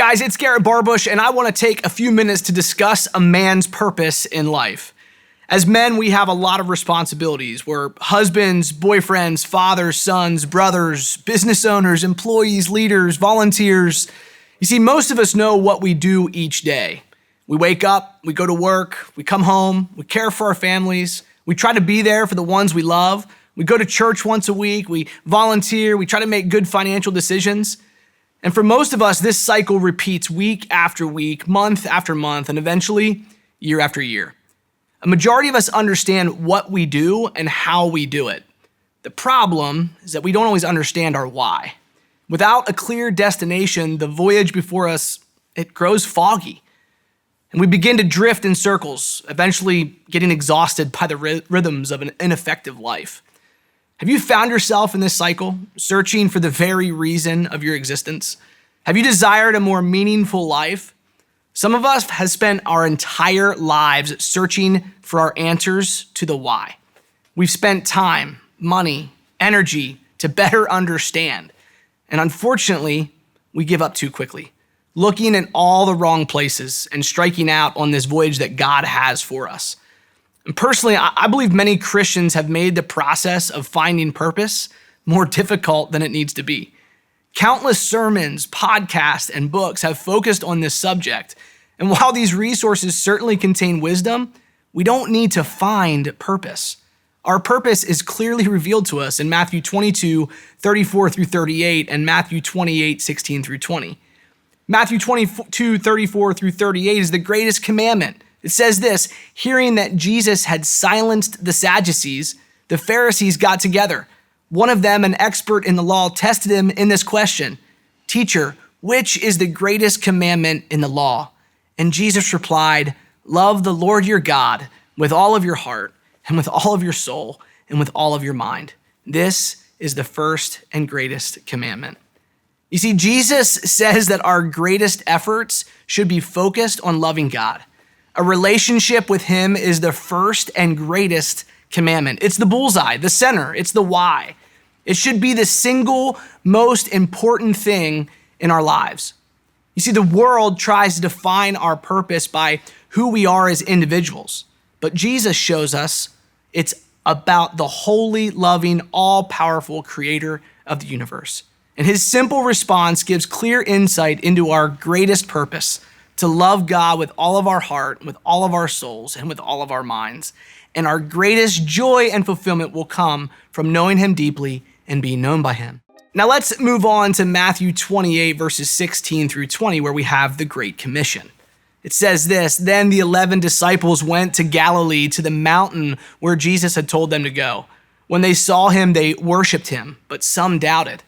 Hey guys, it's Garrett Barbush, and I want to take a few minutes to discuss a man's purpose in life. As men, we have a lot of responsibilities. We're husbands, boyfriends, fathers, sons, brothers, business owners, employees, leaders, volunteers. You see, most of us know what we do each day. We wake up, we go to work, we come home, we care for our families, we try to be there for the ones we love, we go to church once a week, we volunteer, we try to make good financial decisions. And for most of us, this cycle repeats week after week, month after month, and eventually year after year. A majority of us understand what we do and how we do it. The problem is that we don't always understand our why. Without a clear destination, the voyage before us, it grows foggy. And we begin to drift in circles, eventually getting exhausted by the rhythms of an ineffective life. Have you found yourself in this cycle, searching for the very reason of your existence? Have you desired a more meaningful life? Some of us have spent our entire lives searching for our answers to the why. We've spent time, money, energy to better understand. And unfortunately, we give up too quickly, looking in all the wrong places and striking out on this voyage that God has for us. And personally, I believe many Christians have made the process of finding purpose more difficult than it needs to be. Countless sermons, podcasts, and books have focused on this subject. And while these resources certainly contain wisdom, we don't need to find purpose. Our purpose is clearly revealed to us in Matthew 22, 34 through 38, and Matthew 28, 16 through 20. Matthew 22, 34 through 38 is the greatest commandment. It says this: hearing that Jesus had silenced the Sadducees, the Pharisees got together. One of them, an expert in the law, tested him in this question: "Teacher, which is the greatest commandment in the law?" And Jesus replied, "Love the Lord your God with all of your heart and with all of your soul and with all of your mind. This is the first and greatest commandment." You see, Jesus says that our greatest efforts should be focused on loving God. A relationship with him is the first and greatest commandment. It's the bullseye, the center, it's the why. It should be the single most important thing in our lives. You see, the world tries to define our purpose by who we are as individuals, but Jesus shows us it's about the holy, loving, all-powerful creator of the universe. And his simple response gives clear insight into our greatest purpose: to love God with all of our heart, with all of our souls, and with all of our minds. And our greatest joy and fulfillment will come from knowing him deeply and being known by him. Now let's move on to Matthew 28, verses 16 through 20, where we have the Great Commission. It says this: "Then the 11 disciples went to Galilee, to the mountain where Jesus had told them to go. When they saw him, they worshiped him, but some doubted.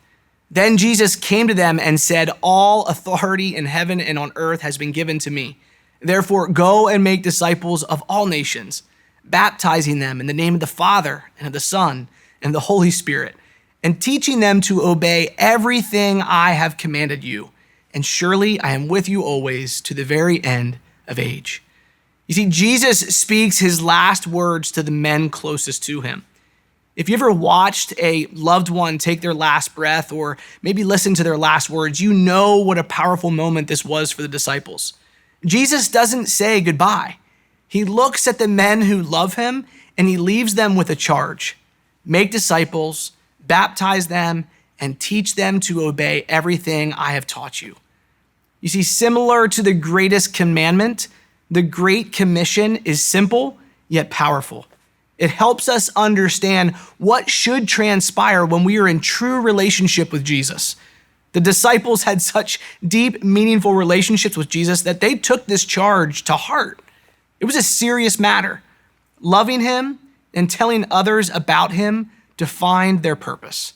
Then Jesus came to them and said, 'All authority in heaven and on earth has been given to me. Therefore, go and make disciples of all nations, baptizing them in the name of the Father and of the Son and of the Holy Spirit, and teaching them to obey everything I have commanded you. And surely I am with you always to the very end of age.'" You see, Jesus speaks his last words to the men closest to him. If you ever watched a loved one take their last breath, or maybe listened to their last words, you know what a powerful moment this was for the disciples. Jesus doesn't say goodbye. He looks at the men who love him and he leaves them with a charge: make disciples, baptize them, and teach them to obey everything I have taught you. You see, similar to the greatest commandment, the Great Commission is simple yet powerful. It helps us understand what should transpire when we are in true relationship with Jesus. The disciples had such deep, meaningful relationships with Jesus that they took this charge to heart. It was a serious matter. Loving him and telling others about him defined their purpose.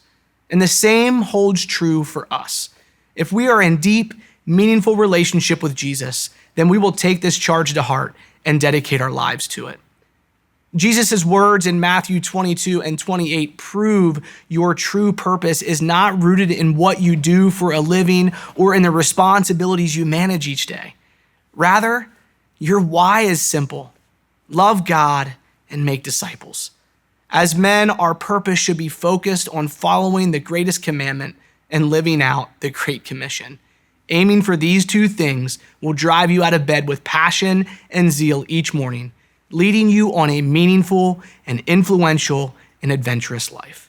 And the same holds true for us. If we are in deep, meaningful relationship with Jesus, then we will take this charge to heart and dedicate our lives to it. Jesus' words in Matthew 22 and 28 prove your true purpose is not rooted in what you do for a living or in the responsibilities you manage each day. Rather, your why is simple: love God and make disciples. As men, our purpose should be focused on following the greatest commandment and living out the Great Commission. Aiming for these two things will drive you out of bed with passion and zeal each morning, leading you on a meaningful and influential and adventurous life.